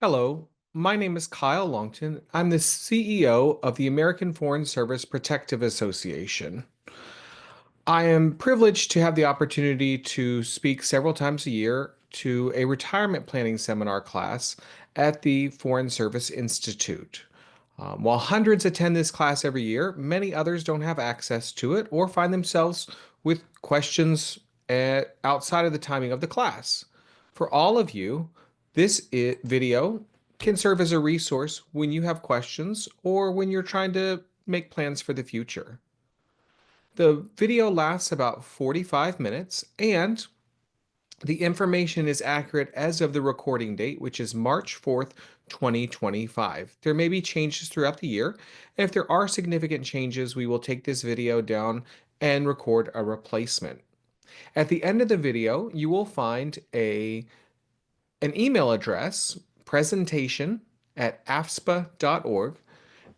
Hello, my name is Kyle Longton. I'm the CEO of the American Foreign Service Protective Association. I am privileged to have the opportunity to speak several times a year to a retirement planning seminar class at the Foreign Service Institute. While hundreds attend this class every year, many others don't have access to it or find themselves with questions outside of the timing of the class. For all of you, video can serve as a resource when you have questions or when you're trying to make plans for the future. The video lasts about 45 minutes and the information is accurate as of the recording date, which is March 4th, 2025. There may be changes throughout the year, and if there are significant changes, we will take this video down and record a replacement. At the end of the video, you will find an email address, presentation@afspa.org,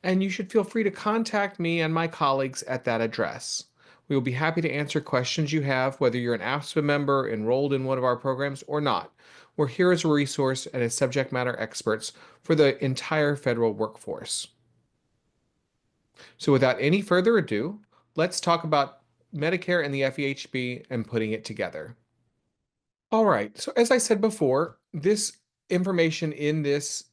and you should feel free to contact me and my colleagues at that address. We will be happy to answer questions you have, whether you're an AFSPA member enrolled in one of our programs or not. We're here as a resource and as subject matter experts for the entire federal workforce. So without any further ado, let's talk about Medicare and the FEHB and putting it together. All right, so as I said before, this information in this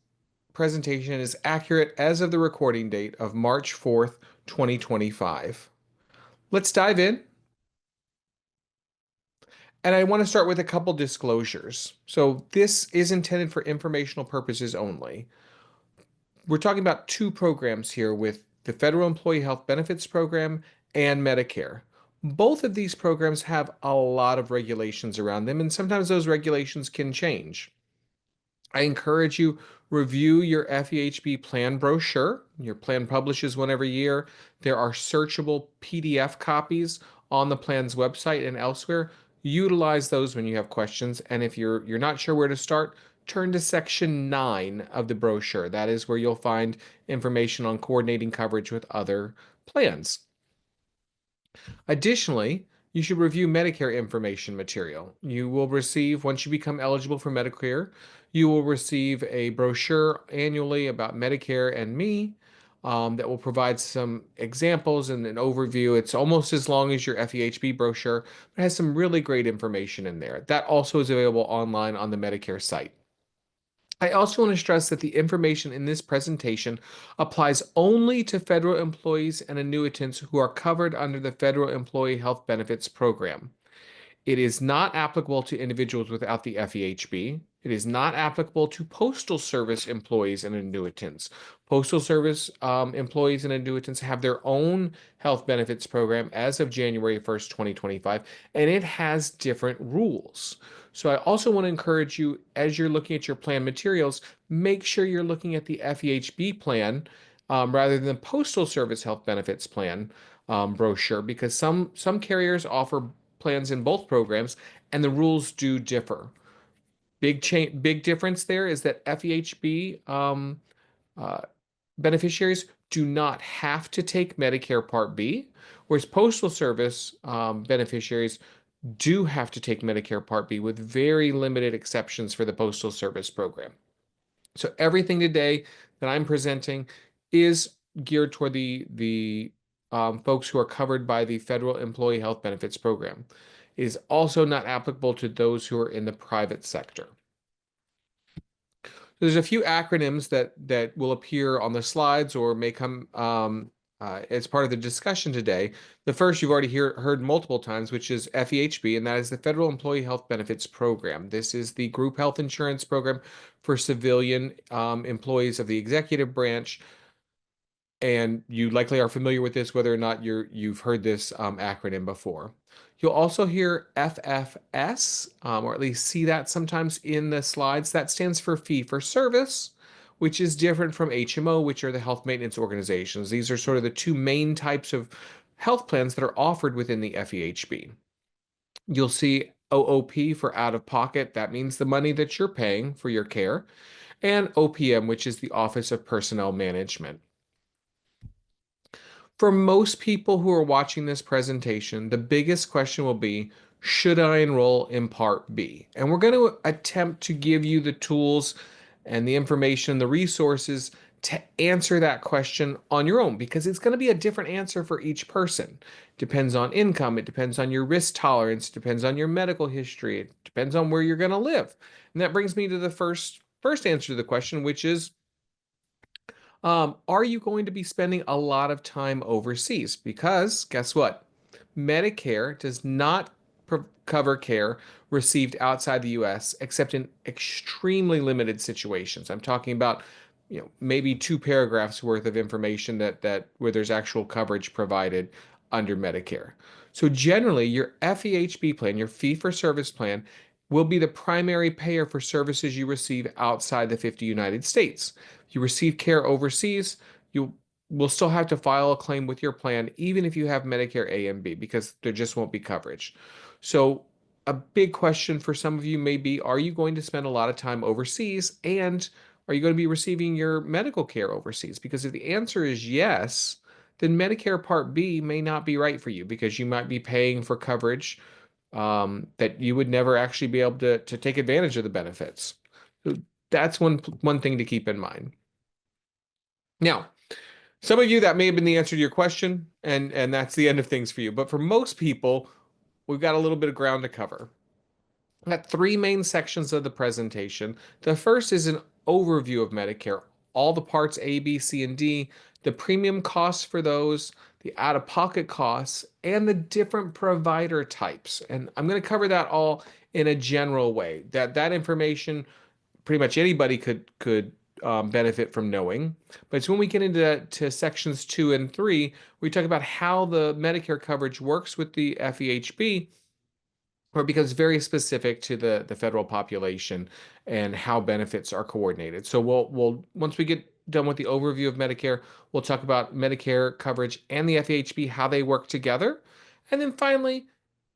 presentation is accurate as of the recording date of March 4th, 2025. Let's dive in. And I want to start with a couple disclosures. So this is intended for informational purposes only. We're talking about two programs here with the Federal Employee Health Benefits Program and Medicare. Both of these programs have a lot of regulations around them, and sometimes those regulations can change. I encourage you review your FEHB plan brochure. Your plan publishes one every year. There are searchable PDF copies on the plan's website and elsewhere. Utilize those when you have questions. And if you're not sure where to start, turn to section 9 of the brochure. That is where you'll find information on coordinating coverage with other plans. Additionally, you should review Medicare information material. You will receive, once you become eligible for Medicare, you will receive a brochure annually about Medicare and Me that will provide some examples and an overview. It's almost as long as your FEHB brochure, but has some really great information in there. That also is available online on the Medicare site. I also want to stress that the information in this presentation applies only to federal employees and annuitants who are covered under the Federal Employee Health Benefits Program. It is not applicable to individuals without the FEHB. It is not applicable to Postal Service employees and annuitants. Postal Service employees and annuitants have their own health benefits program as of January 1st, 2025, and it has different rules. So I also want to encourage you, as you're looking at your plan materials, make sure you're looking at the FEHB plan rather than the Postal Service Health Benefits Plan brochure, because some carriers offer plans in both programs, and the rules do differ. Big difference there is that FEHB beneficiaries do not have to take Medicare Part B, whereas Postal Service beneficiaries do have to take Medicare Part B with very limited exceptions for the Postal Service program. So everything today that I'm presenting is geared toward the folks who are covered by the Federal Employee Health Benefits Program. It is also not applicable to those who are in the private sector. There's a few acronyms that will appear on the slides or may come as part of the discussion today. The first you've already heard multiple times, which is FEHB, and that is the Federal Employee Health Benefits Program. This is the group health insurance program for civilian employees of the executive branch. And you likely are familiar with this, whether or not you've heard this acronym before. You'll also hear FFS, or at least see that sometimes in the slides. That stands for fee for service, which is different from HMO, which are the health maintenance organizations. These are sort of the two main types of health plans that are offered within the FEHB. You'll see OOP for out of pocket. That means the money that you're paying for your care. And OPM, which is the Office of Personnel Management. For most people who are watching this presentation, the biggest question will be, should I enroll in Part B? And we're going to attempt to give you the tools and the information, the resources to answer that question on your own, because it's going to be a different answer for each person. Depends on income, it depends on your risk tolerance, depends on your medical history, it depends on where you're going to live. And that brings me to the first answer to the question, which is, are you going to be spending a lot of time overseas? Because guess what? Medicare does not cover care received outside the US except in extremely limited situations. I'm talking about, maybe two paragraphs worth of information that where there's actual coverage provided under Medicare. So generally, your FEHB plan, your fee for service plan, will be the primary payer for services you receive outside the 50 United States. You receive care overseas, you will still have to file a claim with your plan, even if you have Medicare A and B, because there just won't be coverage. So, a big question for some of you may be, are you going to spend a lot of time overseas? And are you going to be receiving your medical care overseas? Because if the answer is yes, then Medicare Part B may not be right for you, because you might be paying for coverage that you would never actually be able to take advantage of the benefits. So that's one thing to keep in mind. Now, some of you, that may have been the answer to your question, and that's the end of things for you. But for most people, we've got a little bit of ground to cover. I've got three main sections of the presentation. The first is an overview of Medicare, all the parts A, B, C, and D, the premium costs for those, the out-of-pocket costs, and the different provider types. And I'm going to cover that all in a general way. That information pretty much anybody could benefit from knowing. But it's when we get into sections 2 and 3, we talk about how the Medicare coverage works with the FEHB, or it becomes very specific to the federal population and how benefits are coordinated. So we'll once we get done with the overview of Medicare, we'll talk about Medicare coverage and the FEHB, how they work together. And then finally,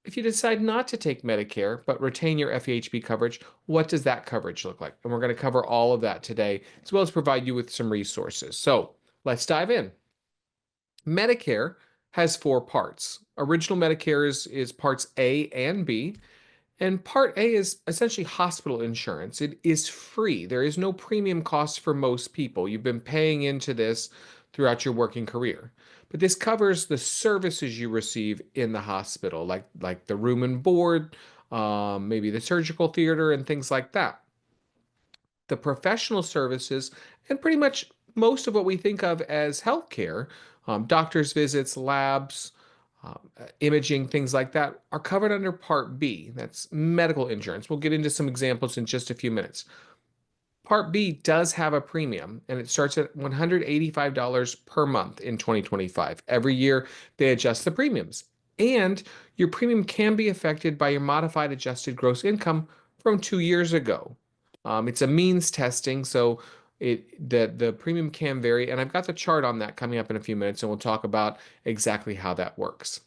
if you decide not to take Medicare but retain your FEHB coverage, what does that coverage look like? And we're going to cover all of that today, as well as provide you with some resources. So let's dive in. Medicare has four parts. Original Medicare is parts A and B. And Part A is essentially hospital insurance. It is free. There is no premium cost for most people. You've been paying into this throughout your working career. But this covers the services you receive in the hospital, like the room and board, maybe the surgical theater, and things like that. The professional services, and pretty much most of what we think of as healthcare, doctor's visits, labs, imaging, things like that, are covered under Part B. That's medical insurance. We'll get into some examples in just a few minutes. Part B does have a premium, and it starts at $185 per month in 2025. Every year, they adjust the premiums. And your premium can be affected by your modified adjusted gross income from 2 years ago. It's a means testing, so the premium can vary. And I've got the chart on that coming up in a few minutes, and we'll talk about exactly how that works.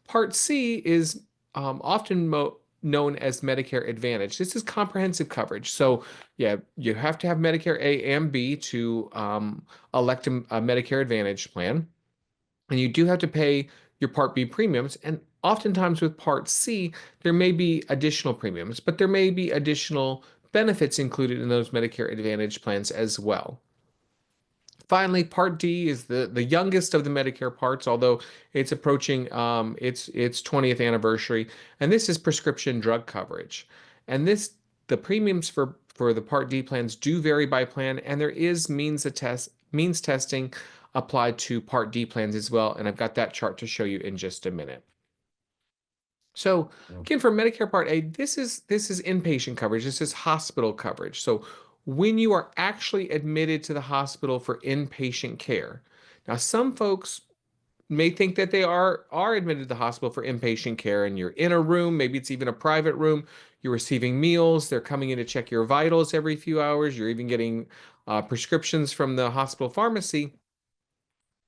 Part C is often known as Medicare Advantage. This is comprehensive coverage. So, yeah, you have to have Medicare A and B to elect a Medicare Advantage plan. And you do have to pay your Part B premiums. And oftentimes with Part C, there may be additional premiums, but there may be additional benefits included in those Medicare Advantage plans as well. Finally, Part D is the youngest of the Medicare parts, although it's approaching its 20th anniversary, and this is prescription drug coverage. And the premiums for the Part D plans do vary by plan, and there is means testing applied to Part D plans as well, and I've got that chart to show you in just a minute. So again, for Medicare Part A, this is inpatient coverage. This is hospital coverage. So when you are actually admitted to the hospital for inpatient care. Now, some folks may think that they are admitted to the hospital for inpatient care, and you're in a room, maybe it's even a private room, you're receiving meals, they're coming in to check your vitals every few hours, you're even getting prescriptions from the hospital pharmacy.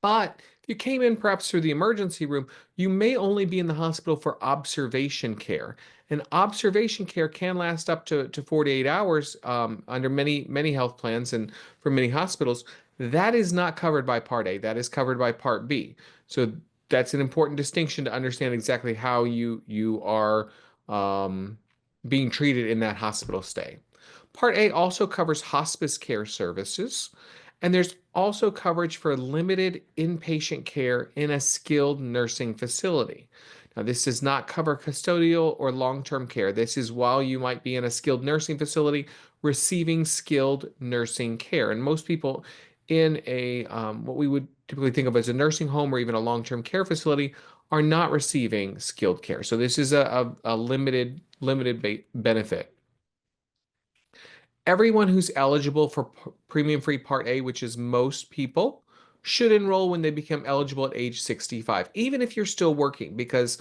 But if you came in perhaps through the emergency room, you may only be in the hospital for observation care. And observation care can last up to 48 hours under many health plans and for many hospitals. That is not covered by Part A. That is covered by Part B. So that's an important distinction to understand exactly how you are being treated in that hospital stay. Part A also covers hospice care services, and there's also coverage for limited inpatient care in a skilled nursing facility. Now, this does not cover custodial or long-term care. This is while you might be in a skilled nursing facility receiving skilled nursing care. And most people in a what we would typically think of as a nursing home or even a long-term care facility are not receiving skilled care. So this is a limited benefit. Everyone who's eligible for premium-free Part A, which is most people, should enroll when they become eligible at age 65, even if you're still working, because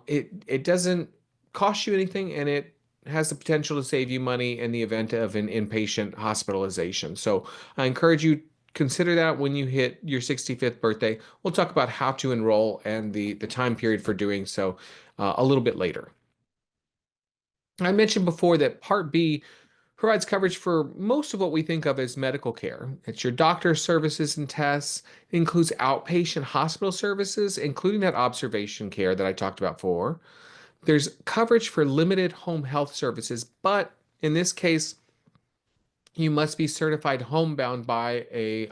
it doesn't cost you anything and it has the potential to save you money in the event of an inpatient hospitalization. So I encourage you consider that when you hit your 65th birthday. We'll talk about how to enroll and the time period for doing so a little bit later. I mentioned before that Part B provides coverage for most of what we think of as medical care. It's your doctor's services and tests. It includes outpatient hospital services, including that observation care that I talked about before. There's coverage for limited home health services, but in this case, you must be certified homebound by a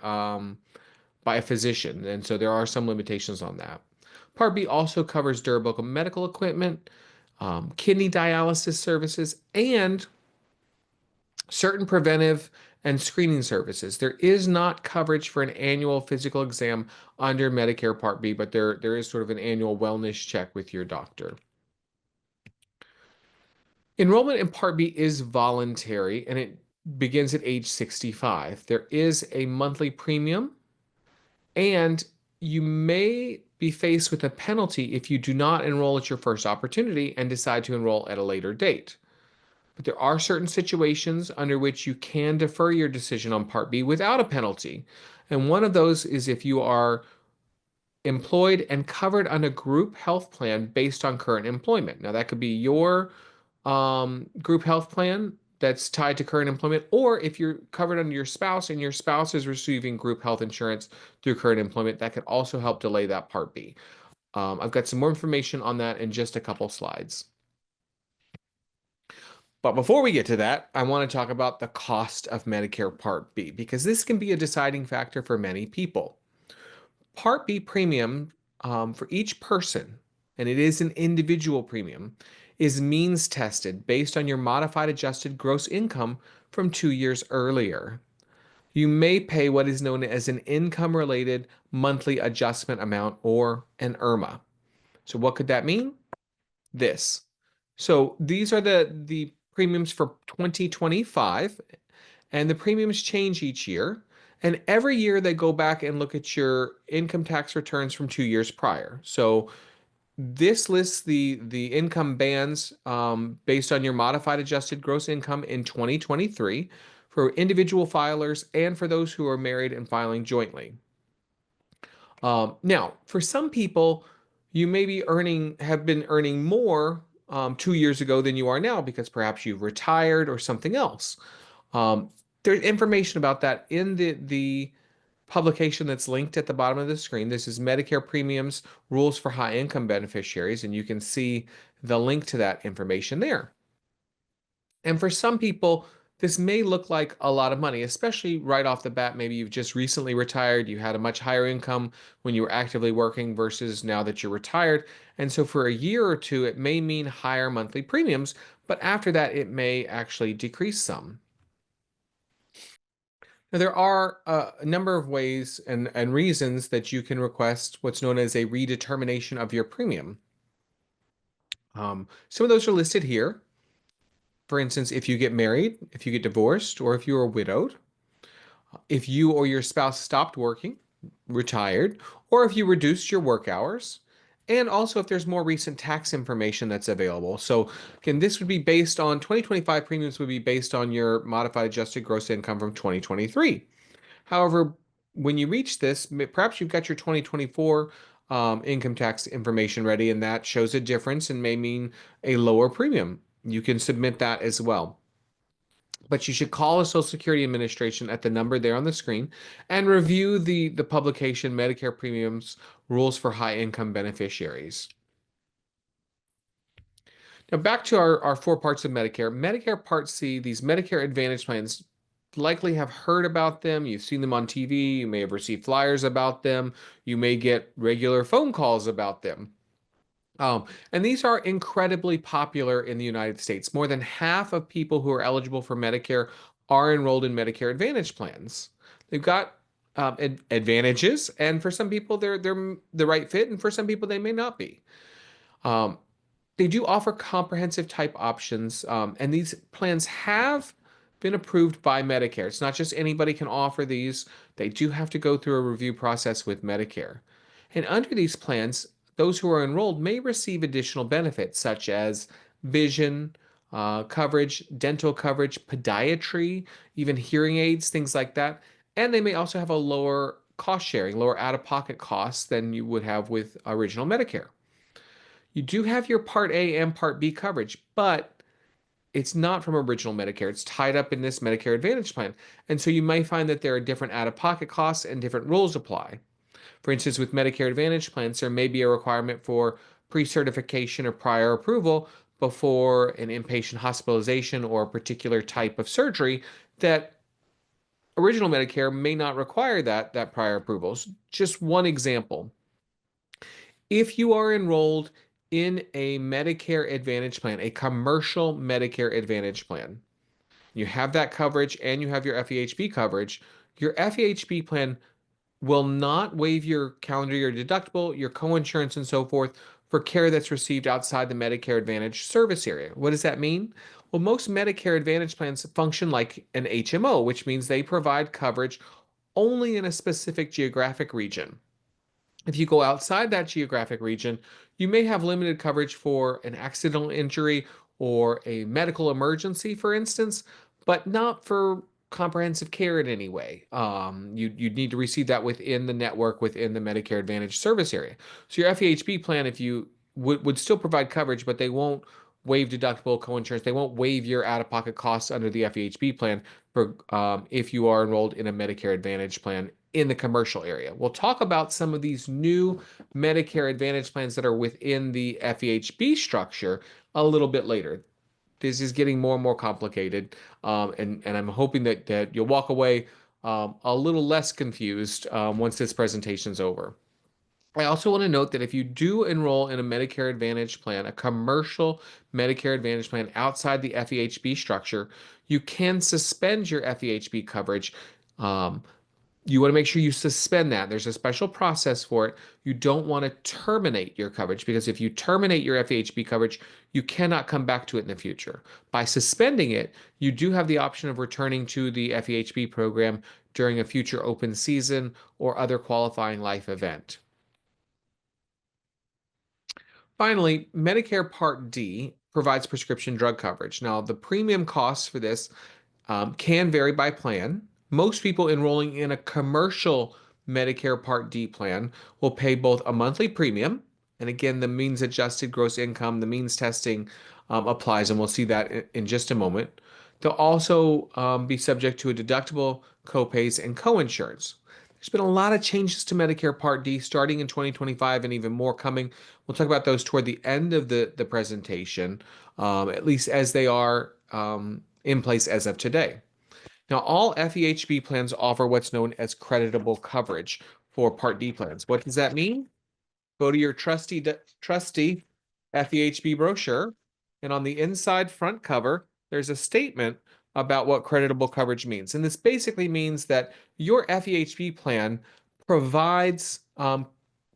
physician, and so there are some limitations on that. Part B also covers durable medical equipment, kidney dialysis services, and certain preventive and screening services. There is not coverage for an annual physical exam under Medicare Part B, but there is sort of an annual wellness check with your doctor. Enrollment in Part B is voluntary and it begins at age 65. There is a monthly premium, and you may be faced with a penalty if you do not enroll at your first opportunity and decide to enroll at a later date. But there are certain situations under which you can defer your decision on Part B without a penalty. And one of those is if you are employed and covered on a group health plan based on current employment. Now, that could be your group health plan that's tied to current employment, or if you're covered under your spouse and your spouse is receiving group health insurance through current employment, that could also help delay that Part B. I've got some more information on that in just a couple slides. But before we get to that, I want to talk about the cost of Medicare Part B, because this can be a deciding factor for many people. Part B premium for each person, and it is an individual premium, is means tested based on your modified adjusted gross income from 2 years earlier. You may pay what is known as an income-related monthly adjustment amount, or an IRMA. So what could that mean? This. So these are the premiums for 2025, and the premiums change each year. And every year they go back and look at your income tax returns from 2 years prior. So this lists the income bands based on your modified adjusted gross income in 2023 for individual filers and for those who are married and filing jointly. Now, for some people, you may be have been earning more 2 years ago than you are now because perhaps you've retired or something else. There's information about that in the publication that's linked at the bottom of the screen. This is Medicare Premiums Rules for High Income Beneficiaries, and you can see the link to that information there. And for some people, this may look like a lot of money, especially right off the bat. Maybe you've just recently retired, you had a much higher income when you were actively working versus now that you're retired. And so for a year or two, it may mean higher monthly premiums, but after that, it may actually decrease some. Now, there are a number of ways and reasons that you can request what's known as a redetermination of your premium. Some of those are listed here. For instance, if you get married, if you get divorced, or if you are widowed, if you or your spouse stopped working, retired, or if you reduced your work hours, and also if there's more recent tax information that's available. So again, this would be based on 2025 premiums would be based on your modified adjusted gross income from 2023. However, when you reach this, perhaps you've got your 2024 income tax information ready, and that shows a difference and may mean a lower premium. You can submit that as well. But you should call the Social Security Administration at the number there on the screen and review the publication Medicare Premiums Rules for High Income Beneficiaries. Now, back to our four parts of Medicare. Medicare Part C, these Medicare Advantage plans, likely have heard about them. You've seen them on TV. You may have received flyers about them. You may get regular phone calls about them. And these are incredibly popular in the United States. More than half of people who are eligible for Medicare are enrolled in Medicare Advantage plans. They've got advantages, and for some people, they're the right fit, and for some people, they may not be. Um, they do offer comprehensive type options, and these plans have been approved by Medicare. It's not just anybody can offer these. They do have to go through a review process with Medicare. And under these plans, those who are enrolled may receive additional benefits such as vision coverage, dental coverage, podiatry, even hearing aids, things like that. And they may also have a lower cost sharing, lower out-of-pocket costs than you would have with original Medicare. You do have your Part A and Part B coverage, but it's not from original Medicare. It's tied up in this Medicare Advantage plan. And so you may find that there are different out-of-pocket costs and different rules apply. For instance, with Medicare Advantage plans, there may be a requirement for pre-certification or prior approval before an inpatient hospitalization or a particular type of surgery that original Medicare may not require that prior approvals. Just one example. If you are enrolled in a Medicare Advantage plan, a commercial Medicare Advantage plan, you have that coverage and you have your FEHB coverage, your FEHB plan will not waive your calendar year deductible, your coinsurance, and so forth for care that's received outside the Medicare Advantage service area. What does that mean? Well, most Medicare Advantage plans function like an HMO, which means they provide coverage only in a specific geographic region. If you go outside that geographic region, you may have limited coverage for an accidental injury or a medical emergency, for instance, but not for comprehensive care in any way. You'd need to receive that within the network, within the Medicare Advantage service area. So your FEHB plan, if you would still provide coverage, but they won't waive deductible coinsurance. They won't waive your out-of-pocket costs under the FEHB plan for if you are enrolled in a Medicare Advantage plan in the commercial area. We'll talk about some of these new Medicare Advantage plans that are within the FEHB structure a little bit later. This is getting more and more complicated, and I'm hoping that you'll walk away a little less confused once this presentation is over. I also want to note that if you do enroll in a Medicare Advantage plan, a commercial Medicare Advantage plan outside the FEHB structure, you can suspend your FEHB coverage. You want to make sure you suspend that. There's a special process for it. You don't want to terminate your coverage because if you terminate your FEHB coverage, you cannot come back to it in the future. By suspending it, you do have the option of returning to the FEHB program during a future open season or other qualifying life event. Finally, Medicare Part D provides prescription drug coverage. Now, the premium costs for this can vary by plan. Most people enrolling in a commercial Medicare Part D plan will pay both a monthly premium, and again, the means adjusted gross income, the means testing applies, and we'll see that in just a moment. They'll also be subject to a deductible, copays, and coinsurance. There's been a lot of changes to Medicare Part D starting in 2025 and even more coming. We'll talk about those toward the end of the presentation, at least as they are in place as of today. Now, all FEHB plans offer what's known as creditable coverage for Part D plans. What does that mean? Go to your trusty FEHB brochure, and on the inside front cover, there's a statement about what creditable coverage means. And this basically means that your FEHB plan provides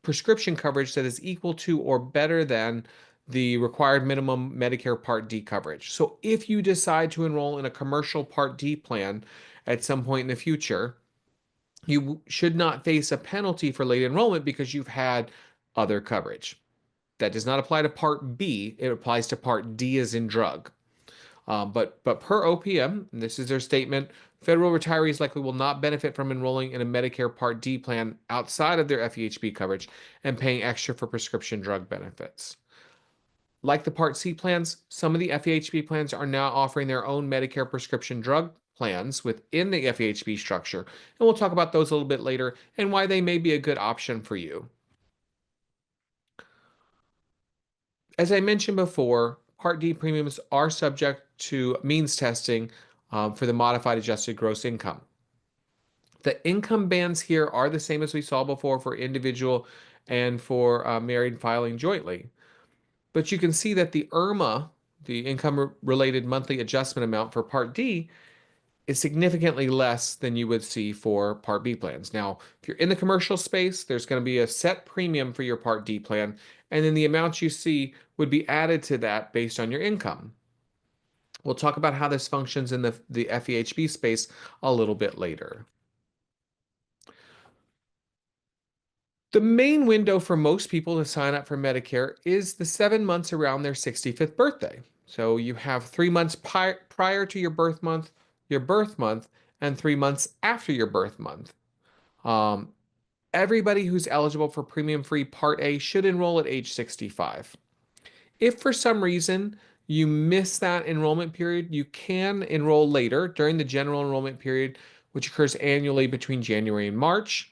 prescription coverage that is equal to or better than the required minimum Medicare Part D coverage. So if you decide to enroll in a commercial Part D plan at some point in the future, you should not face a penalty for late enrollment because you've had other coverage. That does not apply to Part B. It applies to Part D as in drug. But per OPM, and this is their statement, federal retirees likely will not benefit from enrolling in a Medicare Part D plan outside of their FEHB coverage and paying extra for prescription drug benefits. Like the Part C plans, some of the FEHB plans are now offering their own Medicare prescription drug plans within the FEHB structure, and we'll talk about those a little bit later and why they may be a good option for you. As I mentioned before, Part D premiums are subject to means testing for the modified adjusted gross income. The income bands here are the same as we saw before for individual and for married filing jointly. But you can see that the IRMA, the income related monthly adjustment amount for Part D, is significantly less than you would see for Part B plans. Now, if you're in the commercial space, there's going to be a set premium for your Part D plan, and then the amounts you see would be added to that based on your income. We'll talk about how this functions in the FEHB space a little bit later. The main window for most people to sign up for Medicare is the 7 months around their 65th birthday. So you have 3 months prior to your birth month, and 3 months after your birth month. Um, Everybody who's eligible for premium-free Part A should enroll at age 65. If for some reason you miss that enrollment period, you can enroll later during the general enrollment period, which occurs annually between January and March.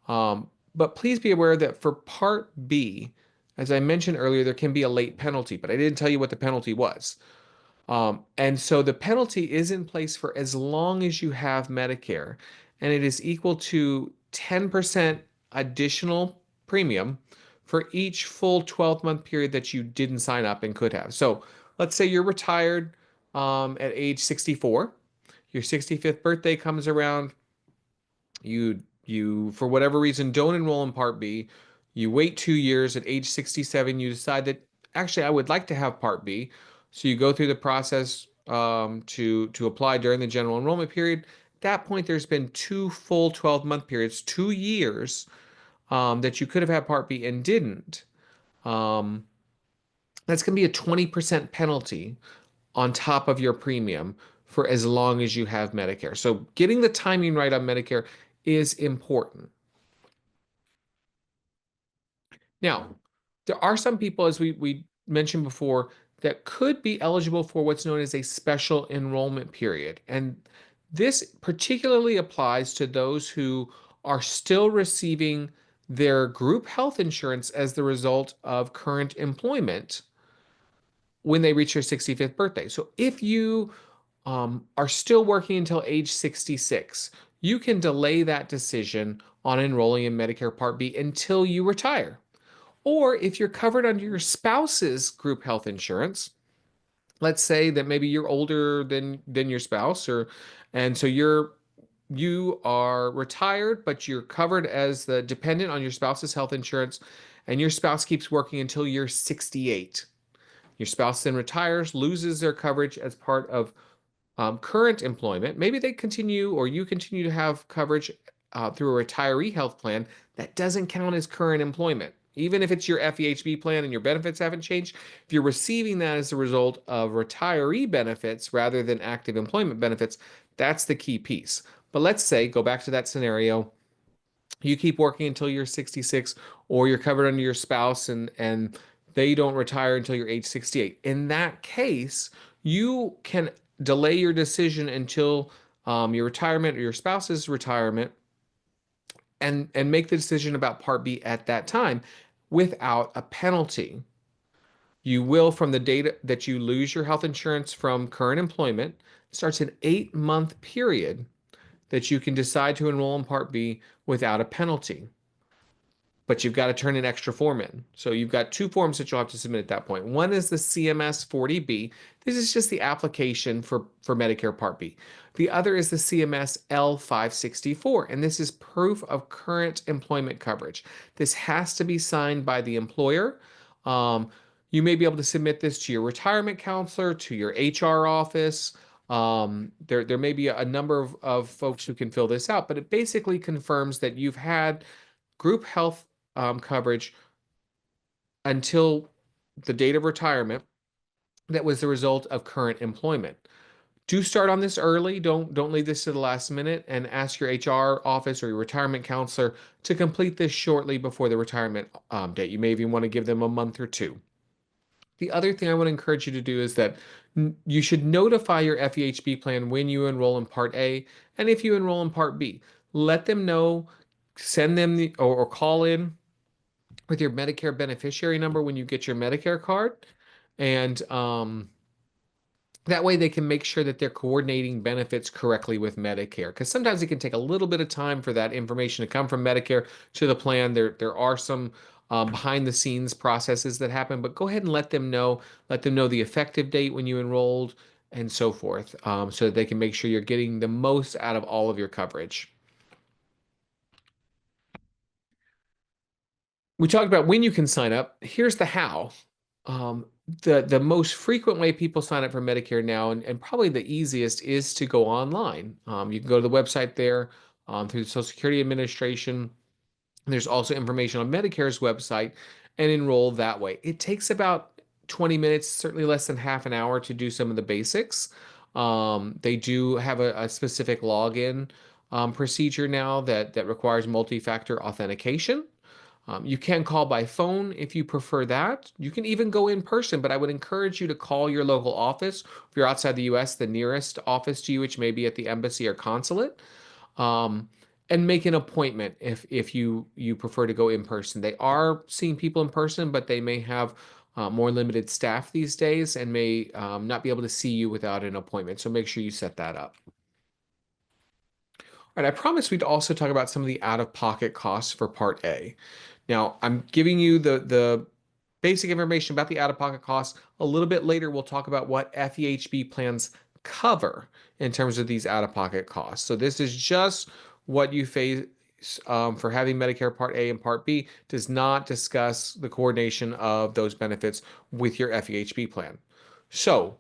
But please be aware that for Part B, as I mentioned earlier, there can be a late penalty, but I didn't tell you what the penalty was. And so the penalty is in place for as long as you have Medicare, and it is equal to 10% additional premium for each full 12-month period that you didn't sign up and could have. So let's say you're retired at age 64. Your 65th birthday comes around. You for whatever reason don't enroll in Part B. You wait 2 years. At age 67, you decide that actually I would like to have Part B. So you go through the process to apply during the general enrollment period. At that point, there's been two full 12-month periods, 2 years that you could have had Part B and didn't. Um, that's going to be a 20% penalty on top of your premium for as long as you have Medicare. So getting the timing right on Medicare is important. Now, there are some people, as we mentioned before, that could be eligible for what's known as a special enrollment period. And this particularly applies to those who are still receiving their group health insurance as the result of current employment when they reach their 65th birthday. So if you are still working until age 66, you can delay that decision on enrolling in Medicare Part B until you retire. Or if you're covered under your spouse's group health insurance, let's say that maybe you're older than your spouse, or and so you are retired, but you're covered as the dependent on your spouse's health insurance, and your spouse keeps working until you're 68. Your spouse then retires, loses their coverage as part of current employment. Maybe they continue or you continue to have coverage through a retiree health plan that doesn't count as current employment. Even if it's your FEHB plan and your benefits haven't changed, if you're receiving that as a result of retiree benefits rather than active employment benefits, that's the key piece. But let's say, go back to that scenario, you keep working until you're 66, or you're covered under your spouse and they don't retire until you're age 68. In that case, you can delay your decision until your retirement or your spouse's retirement, and make the decision about Part B at that time without a penalty. You will, from the date that you lose your health insurance from current employment, starts an 8-month period that you can decide to enroll in Part B without a penalty. But you've got to turn an extra form in. So you've got two forms that you'll have to submit at that point. One is the CMS 40B. This is just the application for Medicare Part B. The other is the CMS L564, and this is proof of current employment coverage. This has to be signed by the employer. You may be able to submit this to your retirement counselor, to your HR office. There may be a number of folks who can fill this out, but it basically confirms that you've had group health coverage until the date of retirement that was the result of current employment. Do start on this early. Don't leave this to the last minute, and ask your HR office or your retirement counselor to complete this shortly before the retirement date. You may even want to give them a month or two. The other thing I want to encourage you to do is that you should notify your FEHB plan when you enroll in Part A, and if you enroll in Part B. Let them know, send them or call in with your Medicare beneficiary number when you get your Medicare card, And that way they can make sure that they're coordinating benefits correctly with Medicare. Because sometimes it can take a little bit of time for that information to come from Medicare to the plan. There are some behind the scenes processes that happen, but go ahead and let them know the effective date when you enrolled and so forth, so that they can make sure you're getting the most out of all of your coverage. We talked about when you can sign up. Here's the how. Um, the most frequent way people sign up for Medicare now, and probably the easiest, is to go online. You can go to the website there through the Social Security Administration. There's also information on Medicare's website and enroll that way. It takes about 20 minutes, certainly less than half an hour to do some of the basics. They do have a specific login procedure now that requires multi-factor authentication. You can call by phone if you prefer that. You can even go in person, but I would encourage you to call your local office. If you're outside the US, the nearest office to you, which may be at the embassy or consulate, um, and make an appointment if you prefer to go in person. They are seeing people in person, but they may have more limited staff these days and may not be able to see you without an appointment. So make sure you set that up. All right, I promised we'd also talk about some of the out-of-pocket costs for Part A. Now, I'm giving you the basic information about the out-of-pocket costs. A little bit later, we'll talk about what FEHB plans cover in terms of these out-of-pocket costs. So this is just what you face for having Medicare Part A and Part B. Does not discuss the coordination of those benefits with your FEHB plan. So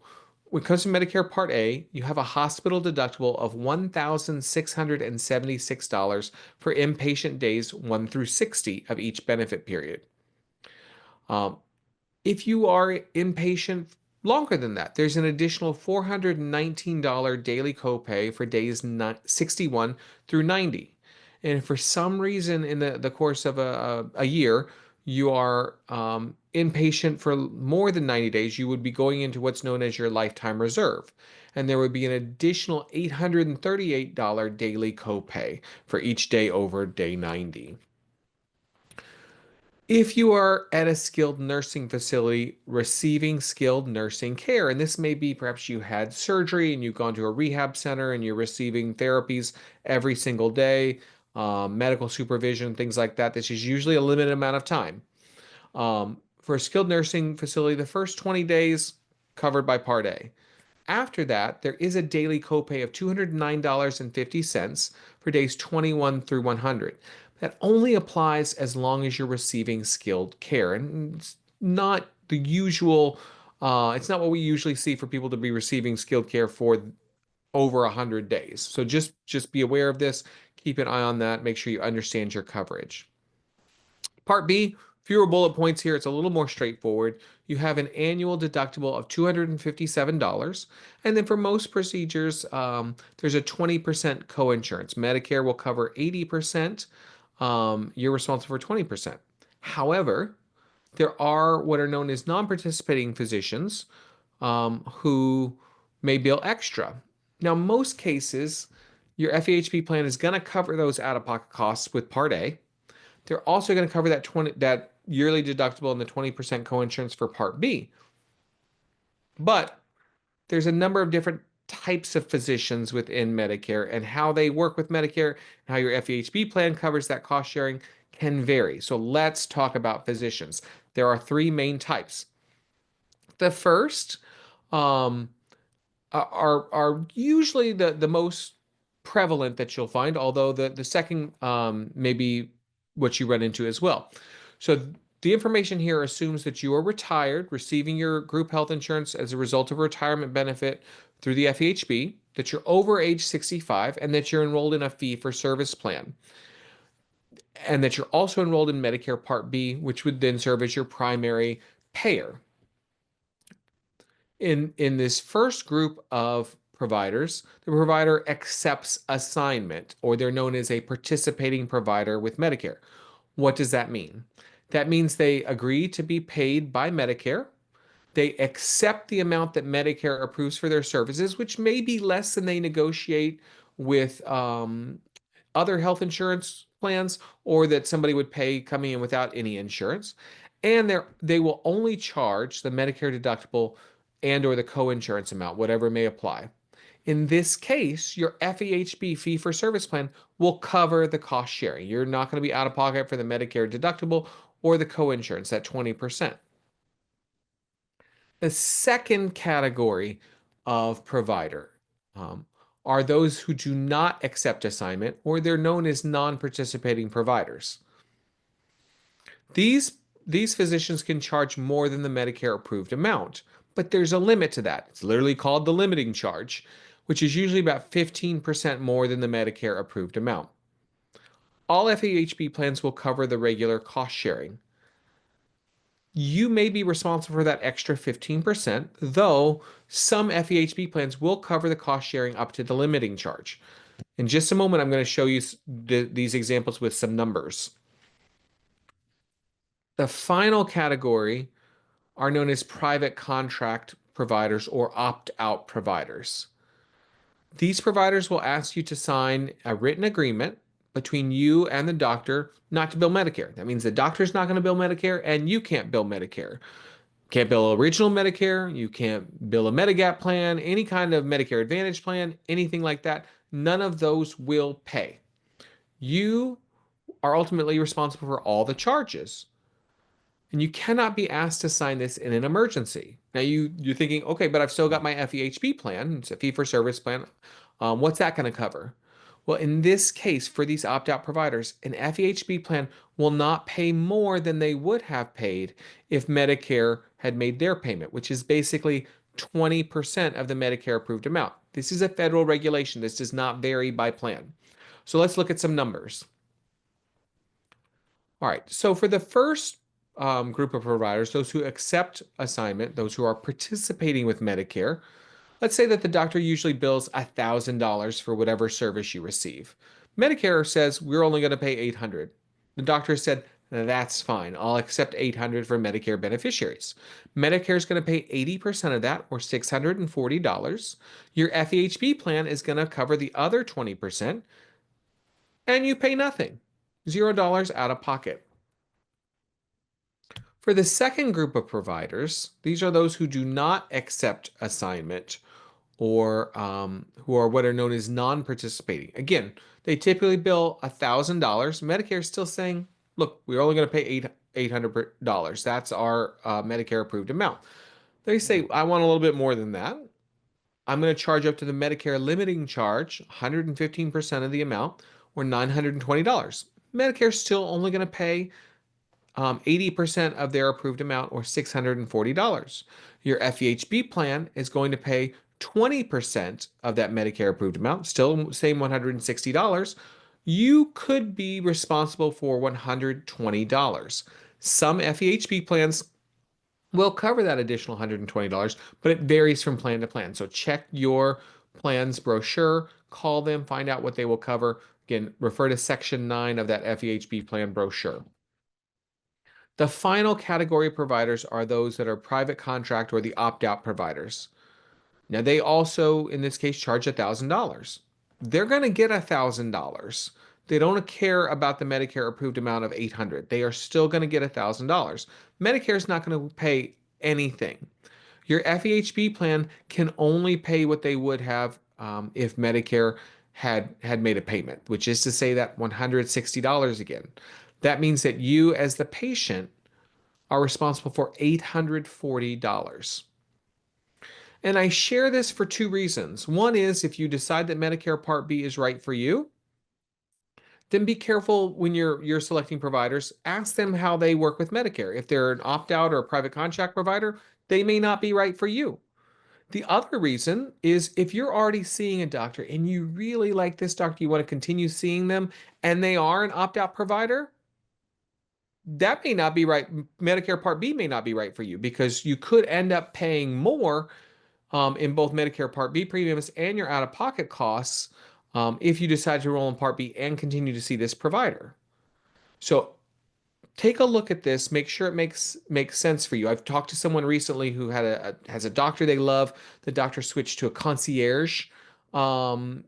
when it comes to Medicare Part A, you have a hospital deductible of $1,676 for inpatient days 1 through 60 of each benefit period. Um, if you are inpatient longer than that, there's an additional $419 daily copay for days 61 through 90. And if for some reason in the course of a year, you are inpatient for more than 90 days, you would be going into what's known as your lifetime reserve. And there would be an additional $838 daily copay for each day over day 90. If you are at a skilled nursing facility receiving skilled nursing care, and this may be perhaps you had surgery and you've gone to a rehab center and you're receiving therapies every single day, medical supervision, things like that. This is usually a limited amount of time. For a skilled nursing facility, the first 20 days covered by Part A. After that, there is a daily copay of $209.50 for days 21 through 100. That only applies as long as you're receiving skilled care. And it's not the usual, it's not what we usually see for people to be receiving skilled care for over 100 days. So just be aware of this. Keep an eye on that. Make sure you understand your coverage. Part B, fewer bullet points here. It's a little more straightforward. You have an annual deductible of $257. And then for most procedures, there's a 20% coinsurance. Medicare will cover 80%. You're responsible for 20%. However, there are what are known as non-participating physicians who may bill extra. Now, most cases, your FEHB plan is going to cover those out-of-pocket costs with Part A. They're also going to cover that yearly deductible and the 20% coinsurance for Part B. But there's a number of different types of physicians within Medicare, and how they work with Medicare and how your FEHB plan covers that cost sharing can vary. So let's talk about physicians. There are three main types. The first um, are usually the most prevalent that you'll find, although the second may be what you run into as well. So the information here assumes that you are retired, receiving your group health insurance as a result of a retirement benefit through the FEHB, that you're over age 65, and that you're enrolled in a fee-for-service plan, and that you're also enrolled in Medicare Part B, which would then serve as your primary payer. In this first group of providers, the provider accepts assignment, or they're known as a participating provider with Medicare. What does that mean? That means they agree to be paid by Medicare. They accept the amount that Medicare approves for their services, which may be less than they negotiate with other health insurance plans, or that somebody would pay coming in without any insurance. and they will only charge the Medicare deductible and or the co-insurance amount, whatever may apply. In this case, your FEHB fee for service plan will cover the cost sharing. You're not going to be out of pocket for the Medicare deductible or the co-insurance at 20%. The second category of provider um, are those who do not accept assignment, or they're known as non-participating providers. These these physicians can charge more than the Medicare approved amount, but there's a limit to that. It's literally called the limiting charge, which is usually about 15% more than the Medicare approved amount. All FEHB plans will cover the regular cost sharing. You may be responsible for that extra 15%, though some FEHB plans will cover the cost sharing up to the limiting charge. In just a moment, I'm going to show you these examples with some numbers. The final category are known as private contract providers or opt-out providers. These providers will ask you to sign a written agreement between you and the doctor not to bill Medicare. That means the doctor's not going to bill Medicare and you can't bill Medicare. Can't bill original Medicare, you can't bill a Medigap plan, any kind of Medicare Advantage plan, anything like that. None of those will pay. You are ultimately responsible for all the charges. And you cannot be asked to sign this in an emergency. Now you're thinking, okay, but I've still got my FEHB plan. It's a fee for service plan. What's that going to cover? Well, in this case, for these opt-out providers, an FEHB plan will not pay more than they would have paid if Medicare had made their payment, which is basically 20% of the Medicare approved amount. This is a federal regulation. This does not vary by plan. So let's look at some numbers. All right, so for the first group of providers, those who accept assignment, those who are participating with Medicare, let's say that the doctor usually bills $1,000 for whatever service you receive. Medicare says we're only going to pay $800. The doctor said, that's fine. I'll accept $800 for Medicare beneficiaries. Medicare is going to pay 80% of that, or $640. Your FEHB plan is going to cover the other 20%, and you pay nothing. $0 out of pocket. For the second group of providers, these are those who do not accept assignment or who are what are known as non-participating. Again, they typically bill $1,000. Medicare is still saying, look, we're only going to pay $800. That's our Medicare approved amount. They say, I want a little bit more than that. I'm going to charge up to the Medicare limiting charge, 115% of the amount, or $920. Medicare is still only going to pay 80% of their approved amount, or $640. Your FEHB plan is going to pay 20% of that Medicare approved amount, still same $160. You could be responsible for $120. Some FEHB plans will cover that additional $120, but it varies from plan to plan. So check your plan's brochure, call them, find out what they will cover. Again, refer to Section 9 of that FEHB plan brochure. The final category of providers are those that are private contract or the opt-out providers. Now, they also, in this case, charge $1,000. They're going to get $1,000. They don't care about the Medicare approved amount of $800. They are still going to get $1,000. Medicare is not going to pay anything. Your FEHB plan can only pay what they would have if Medicare had made a payment, which is to say that $160 again. That means that you, as the patient, are responsible for $840. And I share this for two reasons. One is if you decide that Medicare Part B is right for you, then be careful when you're selecting providers. Ask them how they work with Medicare. If they're an opt-out or a private contract provider, they may not be right for you. The other reason is if you're already seeing a doctor and you really like this doctor, you want to continue seeing them, and they are an opt-out provider, that may not be right. Medicare Part B may not be right for you because you could end up paying more in both Medicare Part B premiums and your out-of-pocket costs if you decide to enroll in Part B and continue to see this provider. So take a look at this. Make sure it makes sense for you. I've talked to someone recently who has a doctor they love. The doctor switched to a concierge um,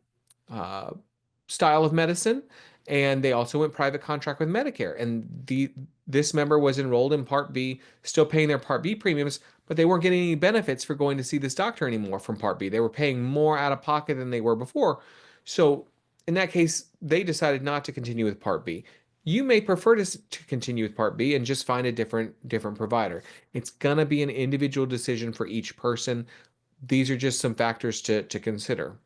style of medicine, and they also went private contract with Medicare. And this member was enrolled in Part B, still paying their Part B premiums, but they weren't getting any benefits for going to see this doctor anymore from Part B. They were paying more out of pocket than they were before. So in that case, they decided not to continue with Part B. You may prefer to continue with Part B and just find a different provider. It's gonna be an individual decision for each person. These are just some factors to consider.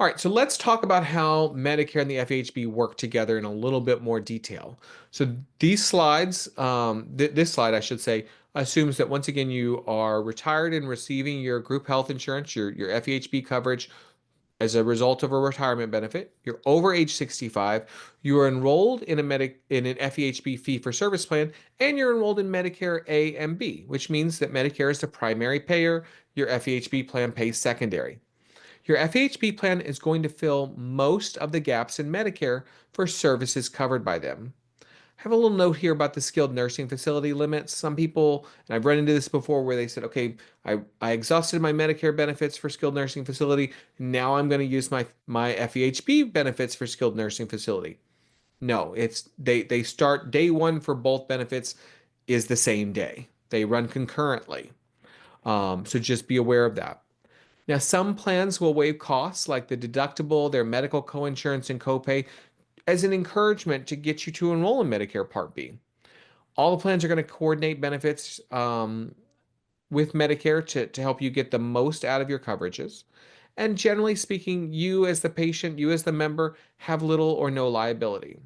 All right, so let's talk about how Medicare and the FEHB work together in a little bit more detail. So these slides, this slide, I should say, assumes that once again you are retired and receiving your group health insurance, your FEHB coverage as a result of a retirement benefit. You're over age 65. You are enrolled in an FEHB fee for service plan, and you're enrolled in Medicare A and B, which means that Medicare is the primary payer. Your FEHB plan pays secondary. Your FEHB plan is going to fill most of the gaps in Medicare for services covered by them. I have a little note here about the skilled nursing facility limits. Some people, and I've run into this before, where they said, okay, I exhausted my Medicare benefits for skilled nursing facility. Now I'm going to use my FEHB benefits for skilled nursing facility. No, it's they start day one for both benefits is the same day. They run concurrently. So just be aware of that. Now, some plans will waive costs like the deductible, their medical coinsurance, and copay as an encouragement to get you to enroll in Medicare Part B. All the plans are going to coordinate benefits with Medicare to help you get the most out of your coverages. And generally speaking, you as the patient, you as the member, have little or no liability.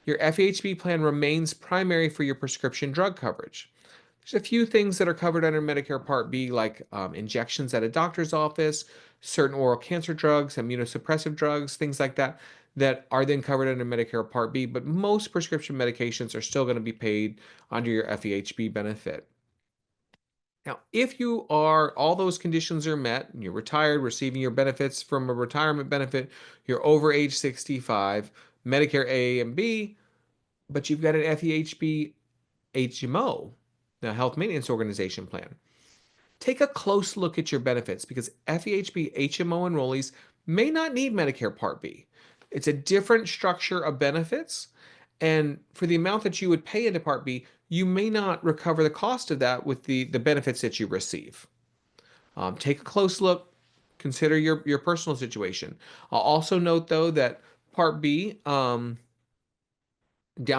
Your FEHB plan remains primary for your prescription drug coverage. There's a few things that are covered under Medicare Part B, like injections at a doctor's office, certain oral cancer drugs, immunosuppressive drugs, things like that, that are then covered under Medicare Part B. But most prescription medications are still going to be paid under your FEHB benefit. Now, if all those conditions are met, and you're retired, receiving your benefits from a retirement benefit, you're over age 65, Medicare A and B, but you've got an FEHB HMO, the Health Maintenance Organization plan. Take a close look at your benefits because FEHB HMO enrollees may not need Medicare Part B. It's a different structure of benefits, and for the amount that you would pay into Part B, you may not recover the cost of that with the benefits that you receive. Take a close look, consider your personal situation. I'll also note though that Part B, down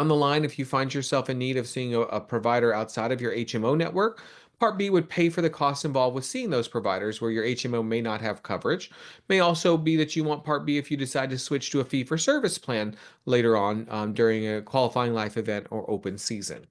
the line, if you find yourself in need of seeing a provider outside of your HMO network, Part B would pay for the costs involved with seeing those providers where your HMO may not have coverage. May also be that you want Part B if you decide to switch to a fee-for-service plan later on during a qualifying life event or open season.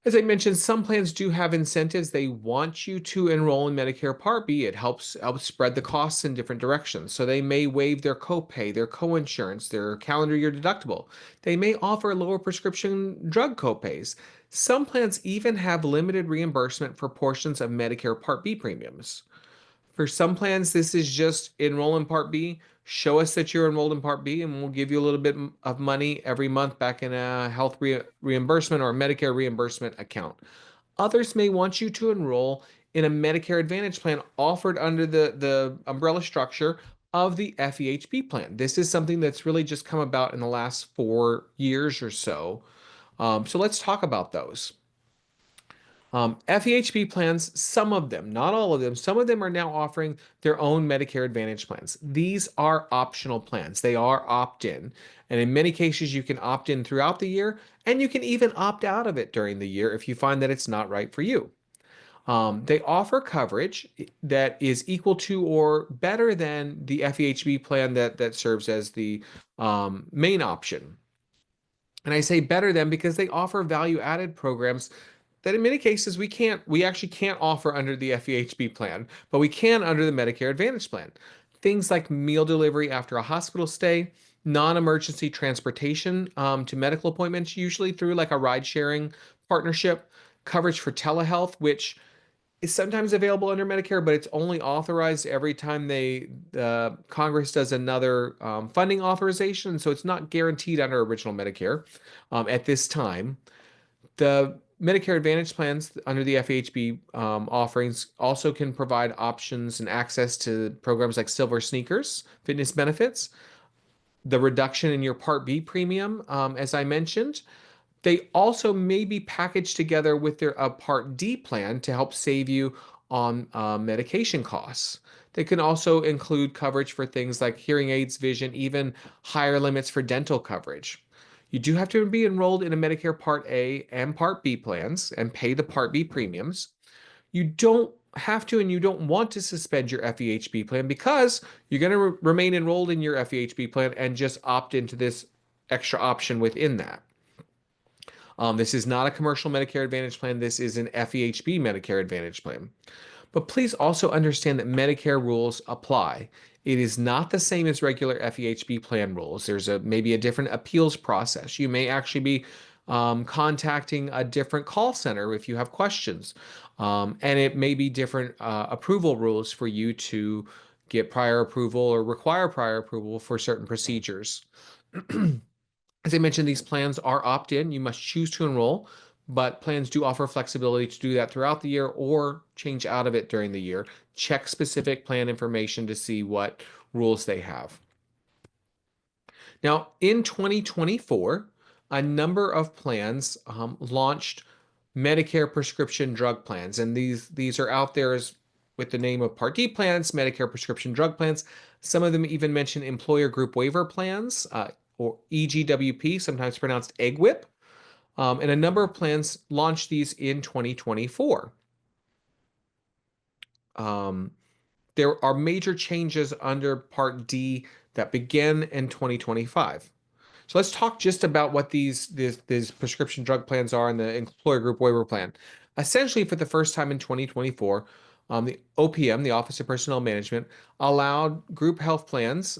As I mentioned, some plans do have incentives. They want you to enroll in Medicare Part B. It helps spread the costs in different directions. So they may waive their copay, their coinsurance, their calendar year deductible. They may offer lower prescription drug copays. Some plans even have limited reimbursement for portions of Medicare Part B premiums. For some plans, this is just enroll in Part B, show us that you're enrolled in Part B, and we'll give you a little bit of money every month back in a health reimbursement or a Medicare reimbursement account. Others may want you to enroll in a Medicare Advantage plan offered under the umbrella structure of the FEHB plan. This is something that's really just come about in the last 4 years or so. So let's talk about those. FEHB plans, some of them, not all of them, some of them are now offering their own Medicare Advantage plans. These are optional plans. They are opt-in. And in many cases, you can opt in throughout the year, and you can even opt out of it during the year if you find that it's not right for you. They offer coverage that is equal to or better than the FEHB plan that serves as the main option. And I say better than because they offer value-added programs that in many cases we actually can't offer under the FEHB plan, but we can under the Medicare Advantage plan. Things like meal delivery after a hospital stay, non-emergency transportation to medical appointments, usually through like a ride-sharing partnership, coverage for telehealth, which is sometimes available under Medicare, but it's only authorized every time Congress does another funding authorization, so it's not guaranteed under original Medicare at this time. The Medicare Advantage plans under the FEHB offerings also can provide options and access to programs like Silver Sneakers, fitness benefits, the reduction in your Part B premium, as I mentioned. They also may be packaged together with their Part D plan to help save you on medication costs. They can also include coverage for things like hearing aids, vision, even higher limits for dental coverage. You do have to be enrolled in a Medicare Part A and Part B plans and pay the Part B premiums. You don't have to and you don't want to suspend your FEHB plan because you're going to remain enrolled in your FEHB plan and just opt into this extra option within that. This is not a commercial Medicare Advantage plan. This is an FEHB Medicare Advantage plan. But please also understand that Medicare rules apply. It is not the same as regular FEHB plan rules. There's maybe a different appeals process. You may actually be contacting a different call center if you have questions. And it may be different approval rules for you to get prior approval or require prior approval for certain procedures. As I mentioned, these plans are opt-in. You must choose to enroll, but plans do offer flexibility to do that throughout the year or change out of it during the year. Check specific plan information to see what rules they have. Now, in 2024, a number of plans launched Medicare prescription drug plans, and these are out there as with the name of Part D plans, Medicare prescription drug plans. Some of them even mention employer group waiver plans, or EGWP, sometimes pronounced EGWIP. And a number of plans launched these in 2024. There are major changes under Part D that begin in 2025. So let's talk just about what these prescription drug plans are and the employer group waiver plan. Essentially, for the first time in 2024, the OPM, the Office of Personnel Management, allowed group health plans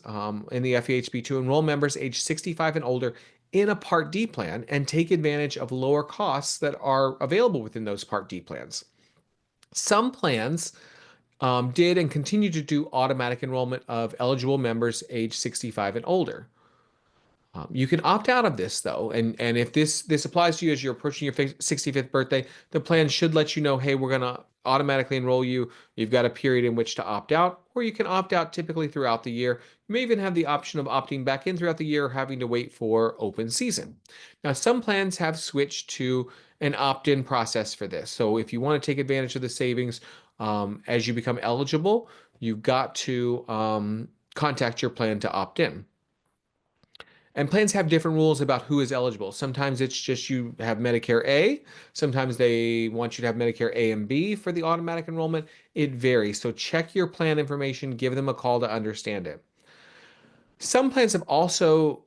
in the FEHB to enroll members age 65 and older in a Part D plan and take advantage of lower costs that are available within those Part D plans. Some plans did and continue to do automatic enrollment of eligible members age 65 and older. You can opt out of this though, and if this applies to you as you're approaching your 65th birthday, the plan should let you know, hey, we're gonna automatically enroll you. You've got a period in which to opt out, or you can opt out typically throughout the year. You may even have the option of opting back in throughout the year, or having to wait for open season. Now, some plans have switched to an opt-in process for this. So if you want to take advantage of the savings as you become eligible, you've got to contact your plan to opt in. And plans have different rules about who is eligible. Sometimes it's just you have Medicare A. Sometimes they want you to have Medicare A and B for the automatic enrollment. It varies. So check your plan information, give them a call to understand it. Some plans have also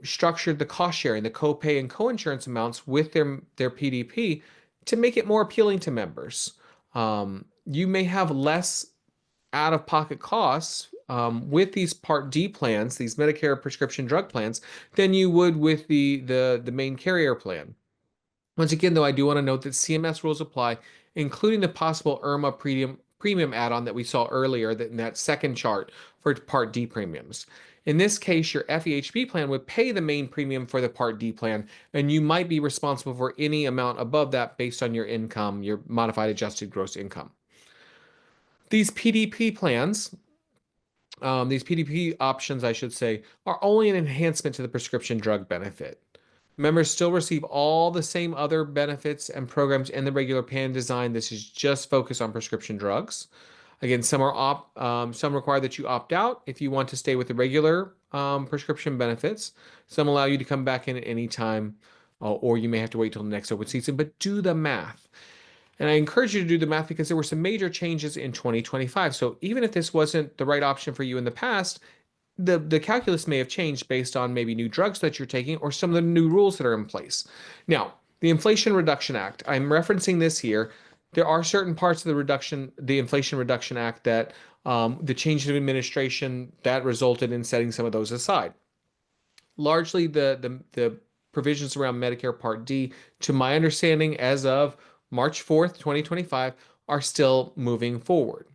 structured the cost sharing, the copay and coinsurance amounts with their PDP to make it more appealing to members. You may have less out-of-pocket costs with these Part D plans, these Medicare prescription drug plans, than you would with the main carrier plan. Once again, though, I do want to note that CMS rules apply, including the possible IRMA premium add-on that we saw earlier in that second chart for Part D premiums. In this case, your FEHB plan would pay the main premium for the Part D plan, and you might be responsible for any amount above that based on your income, your modified adjusted gross income. These PDP plans, these PDP options, I should say, are only an enhancement to the prescription drug benefit. Members still receive all the same other benefits and programs in the regular plan design. This is just focused on prescription drugs. Again, some require that you opt out if you want to stay with the regular prescription benefits. Some allow you to come back in at any time, or you may have to wait till the next open season, but do the math. And I encourage you to do the math because there were some major changes in 2025. So even if this wasn't the right option for you in the past, the calculus may have changed based on maybe new drugs that you're taking or some of the new rules that are in place. Now, the Inflation Reduction Act, I'm referencing this here. There are certain parts of the Inflation Reduction Act that the change of administration that resulted in setting some of those aside. Largely the provisions around Medicare Part D, to my understanding, as of March 4th, 2025, are still moving forward.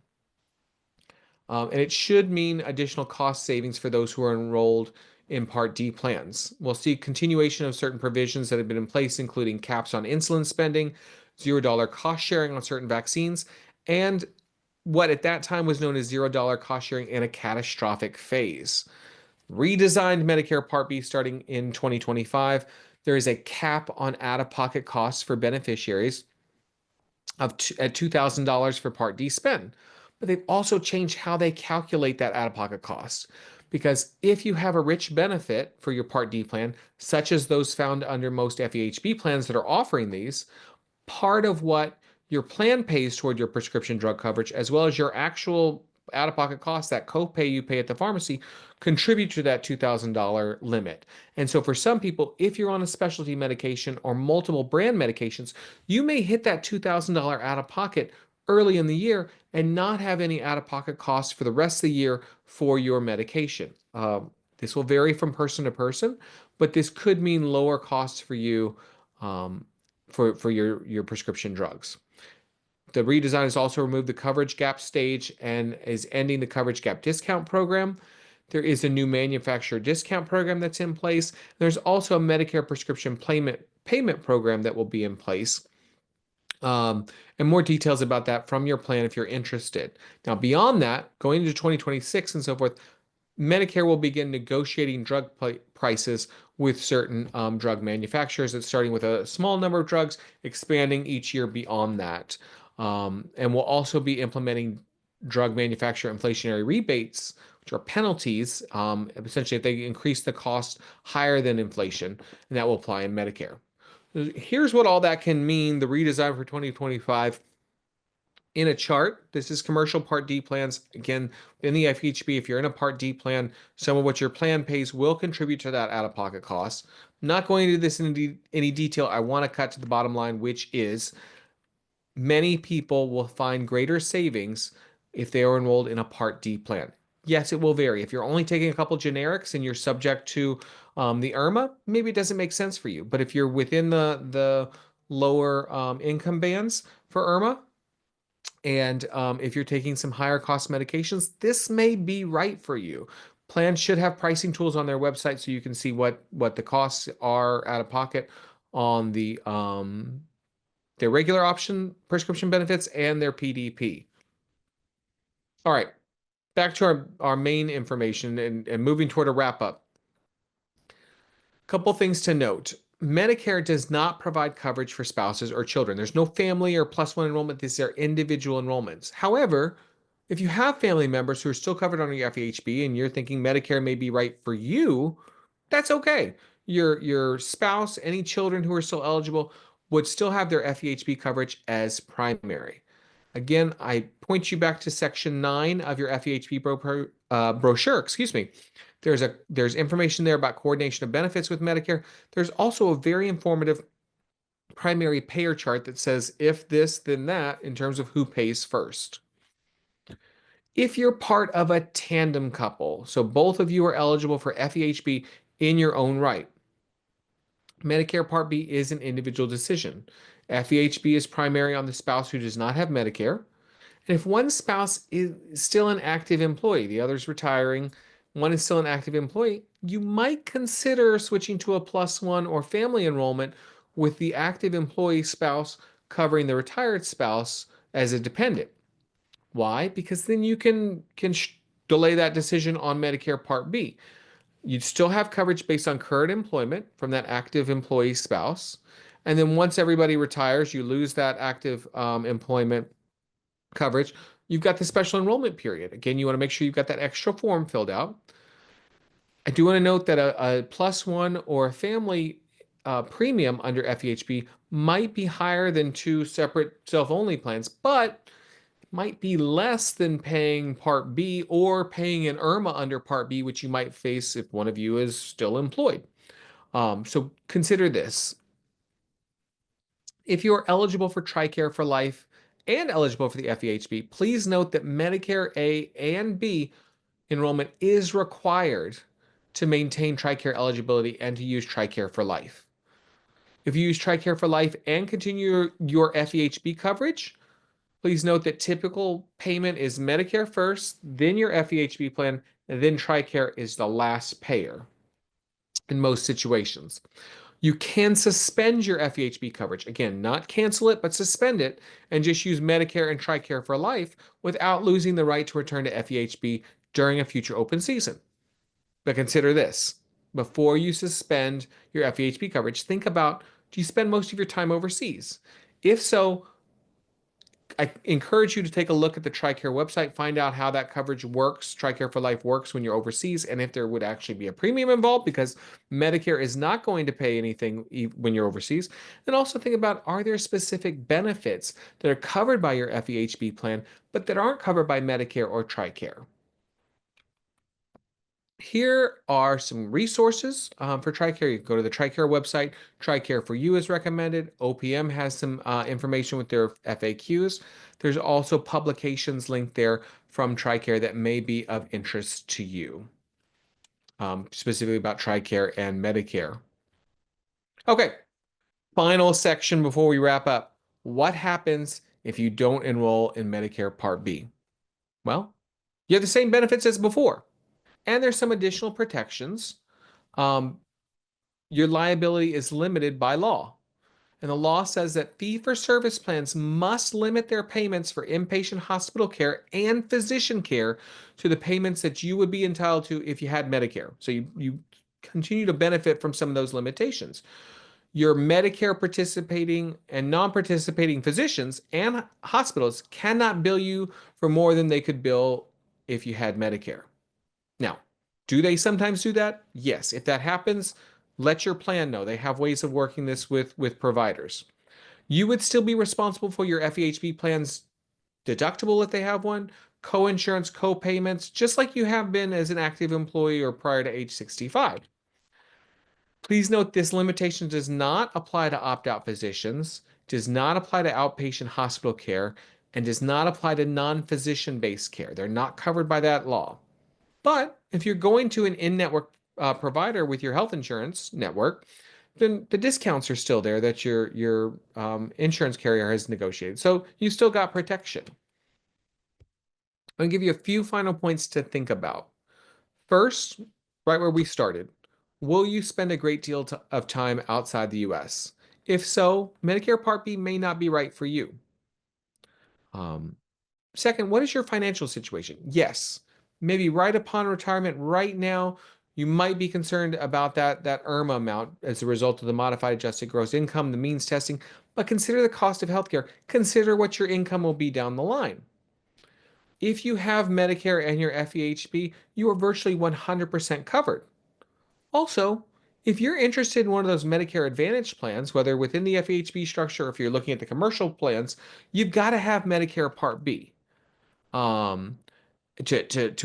And it should mean additional cost savings for those who are enrolled in Part D plans. We'll see continuation of certain provisions that have been in place, including caps on insulin spending, $0 cost sharing on certain vaccines, and what at that time was known as $0 cost sharing in a catastrophic phase. Redesigned Medicare Part B starting in 2025. There is a cap on out-of-pocket costs for beneficiaries at $2,000 for Part D spend. But they've also changed how they calculate that out-of-pocket cost. Because if you have a rich benefit for your Part D plan, such as those found under most FEHB plans that are offering these, part of what your plan pays toward your prescription drug coverage, as well as your actual out-of-pocket costs, that copay you pay at the pharmacy, contribute to that $2,000 limit. And so for some people, if you're on a specialty medication or multiple brand medications, you may hit that $2,000 out-of-pocket early in the year and not have any out-of-pocket costs for the rest of the year for your medication. This will vary from person to person, but this could mean lower costs for you for your prescription drugs. The redesign has also removed the coverage gap stage and is ending the coverage gap discount program. There is a new manufacturer discount program that's in place. There's also a Medicare prescription payment program that will be in place. And more details about that from your plan if you're interested. Now, beyond that, going into 2026 and so forth, Medicare will begin negotiating drug prices with certain drug manufacturers. It's starting with a small number of drugs, expanding each year beyond that. And we'll also be implementing drug manufacturer inflationary rebates, which are penalties, essentially if they increase the cost higher than inflation, and that will apply in Medicare. Here's what all that can mean, the redesign for 2025 in a chart. This is commercial Part D plans. Again, in the FEHB, if you're in a Part D plan, some of what your plan pays will contribute to that out-of-pocket cost. I'm not going into this in any detail. I want to cut to the bottom line, which is many people will find greater savings if they are enrolled in a Part D plan. Yes, it will vary. If you're only taking a couple generics and you're subject to the IRMA, maybe it doesn't make sense for you. But if you're within the lower income bands for IRMA, and if you're taking some higher cost medications, this may be right for you. Plans should have pricing tools on their website so you can see what the costs are out of pocket on their regular option prescription benefits and their PDP. All right, back to our main information and moving toward a wrap up. Couple things to note. Medicare does not provide coverage for spouses or children. There's no family or plus one enrollment. These are individual enrollments. However, if you have family members who are still covered under your FEHB and you're thinking Medicare may be right for you, that's okay. Your spouse, any children who are still eligible would still have their FEHB coverage as primary. Again, I point you back to section 9 of your FEHB brochure, excuse me. There's information there about coordination of benefits with Medicare. There's also a very informative primary payer chart that says if this, then that in terms of who pays first. If you're part of a tandem couple, so both of you are eligible for FEHB in your own right, Medicare Part B is an individual decision. FEHB is primary on the spouse who does not have Medicare. And if one spouse is still an active employee, the other's retiring, one is still an active employee, you might consider switching to a plus one or family enrollment with the active employee spouse covering the retired spouse as a dependent. Why? Because then you can delay that decision on Medicare Part B. You'd still have coverage based on current employment from that active employee spouse. And then once everybody retires, you lose that active employment coverage. You've got the special enrollment period. Again, you want to make sure you've got that extra form filled out. I do want to note that a plus one or a family premium under FEHB might be higher than two separate self-only plans, but might be less than paying Part B or paying an IRMA under Part B, which you might face if one of you is still employed. So consider this. If you're eligible for TRICARE for life and eligible for the FEHB, please note that Medicare A and B enrollment is required to maintain TRICARE eligibility and to use TRICARE for life. If you use TRICARE for life and continue your FEHB coverage, please note that typical payment is Medicare first, then your FEHB plan, and then TRICARE is the last payer in most situations. You can suspend your FEHB coverage. Again, not cancel it, but suspend it and just use Medicare and TRICARE for life without losing the right to return to FEHB during a future open season. But consider this. Before you suspend your FEHB coverage, think about, do you spend most of your time overseas? If so, I encourage you to take a look at the TRICARE website, find out how that coverage works, TRICARE for Life works when you're overseas, and if there would actually be a premium involved, because Medicare is not going to pay anything when you're overseas. And also think about, are there specific benefits that are covered by your FEHB plan, but that aren't covered by Medicare or TRICARE? Here are some resources for TRICARE. You can go to the TRICARE website. TRICARE for You is recommended. OPM has some information with their FAQs. There's also publications linked there from TRICARE that may be of interest to you, specifically about TRICARE and Medicare. Okay, final section before we wrap up. What happens if you don't enroll in Medicare Part B? Well, you have the same benefits as before, and there's some additional protections. Um, your liability is limited by law. And the law says that fee-for-service plans must limit their payments for inpatient hospital care and physician care to the payments that you would be entitled to if you had Medicare. So you continue to benefit from some of those limitations. Your Medicare participating and non-participating physicians and hospitals cannot bill you for more than they could bill if you had Medicare. Now, do they sometimes do that? Yes. If that happens, let your plan know. They have ways of working this with providers. You would still be responsible for your FEHB plan's deductible if they have one, co-insurance, co-payments, just like you have been as an active employee or prior to age 65. Please note this limitation does not apply to opt-out physicians, does not apply to outpatient hospital care, and does not apply to non-physician-based care. They're not covered by that law. But if you're going to an in-network provider with your health insurance network, then the discounts are still there that your insurance carrier has negotiated. So you still got protection. I'm going to give you a few final points to think about. First, right where we started, will you spend a great deal of time outside the US? If so, Medicare Part B may not be right for you. Second, what is your financial situation? Yes, maybe right upon retirement, right now, you might be concerned about that IRMA amount as a result of the modified adjusted gross income, the means testing, but consider the cost of healthcare. Consider what your income will be down the line. If you have Medicare and your FEHB, you are virtually 100% covered. Also, if you're interested in one of those Medicare Advantage plans, whether within the FEHB structure or if you're looking at the commercial plans, you've got to have Medicare Part B. To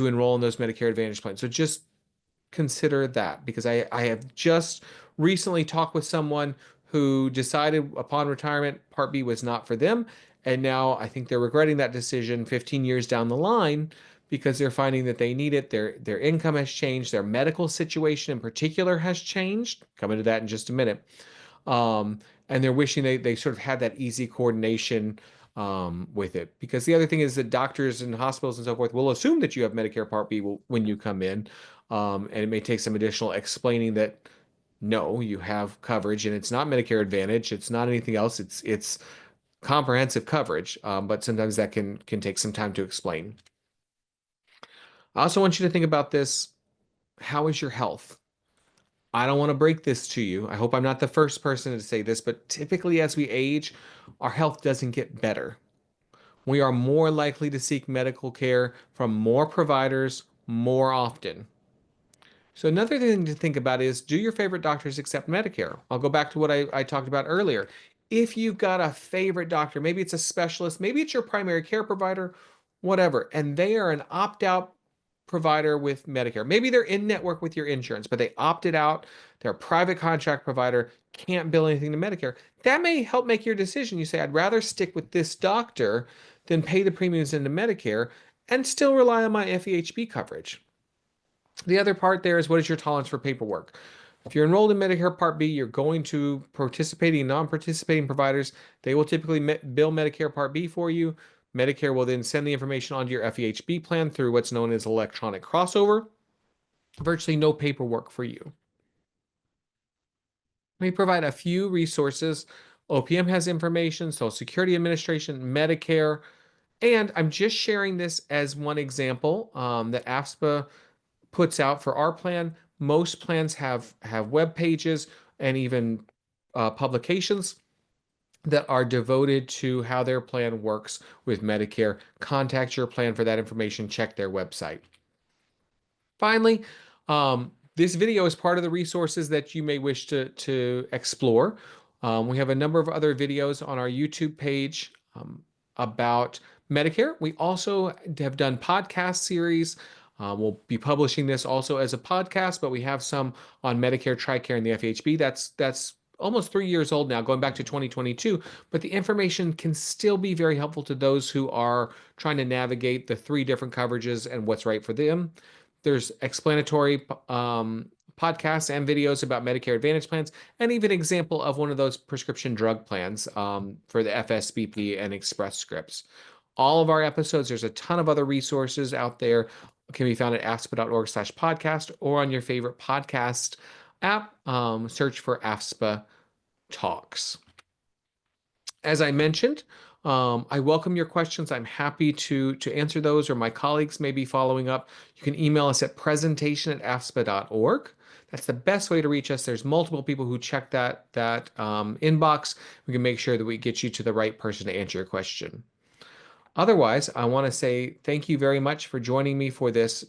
enroll in those Medicare Advantage plans. So just consider that, because I have just recently talked with someone who decided upon retirement Part B was not for them. And now I think they're regretting that decision 15 years down the line because they're finding that they need it. Their income has changed. Their medical situation in particular has changed. Come into that in just a minute. And they're wishing they sort of had that easy coordination with it. Because the other thing is that doctors and hospitals and so forth will assume that you have Medicare Part B when you come in. And it may take some additional explaining that no, you have coverage and it's not Medicare Advantage. It's not anything else. It's comprehensive coverage. But sometimes that can take some time to explain. I also want you to think about this. How is your health? I don't want to break this to you. I hope I'm not the first person to say this, but typically as we age, our health doesn't get better. We are more likely to seek medical care from more providers more often. So another thing to think about is, do your favorite doctors accept Medicare? I'll go back to what I talked about earlier. If you've got a favorite doctor, maybe it's a specialist, maybe it's your primary care provider, whatever, and they are an opt-out provider with Medicare. Maybe they're in network with your insurance, but they opted out. They're a private contract provider, can't bill anything to Medicare. That may help make your decision. You say, I'd rather stick with this doctor than pay the premiums into Medicare and still rely on my FEHB coverage. The other part there is, what is your tolerance for paperwork? If you're enrolled in Medicare Part B, you're going to participating and non-participating providers. They will typically bill Medicare Part B for you. Medicare will then send the information onto your FEHB plan through what's known as electronic crossover. Virtually no paperwork for you. We provide a few resources. OPM has information, Social Security Administration, Medicare, and I'm just sharing this as one example that AFSPA puts out for our plan. Most plans have web pages and even publications that are devoted to how their plan works with Medicare. Contact your plan for that information. Check their website. Finally, this video is part of the resources that you may wish to explore. We have a number of other videos on our YouTube page about Medicare. We also have done podcast series. We'll be publishing this also as a podcast, but we have some on Medicare, TRICARE, and the FEHB. That's almost 3 years old now, going back to 2022. But the information can still be very helpful to those who are trying to navigate the three different coverages and what's right for them. There's explanatory podcasts and videos about Medicare Advantage plans, and even example of one of those prescription drug plans for the FSBP and Express Scripts. All of our episodes, there's a ton of other resources out there, can be found at afspa.org/podcast or on your favorite podcast app. Search for AFSPA Talks. As I mentioned, I welcome your questions. I'm happy to answer those, or my colleagues may be following up. You can email us at presentation@afspa.org. That's the best way to reach us. There's multiple people who check that inbox. We can make sure that we get you to the right person to answer your question. Otherwise, I want to say thank you very much for joining me for this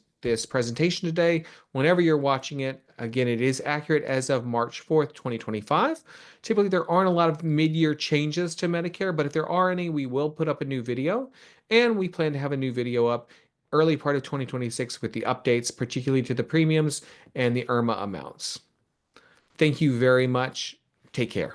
presentation today. Whenever you're watching it, again, it is accurate as of March 4th, 2025. Typically, there aren't a lot of mid-year changes to Medicare, but if there are any, we will put up a new video, and we plan to have a new video up early part of 2026 with the updates, particularly to the premiums and the IRMA amounts. Thank you very much. Take care.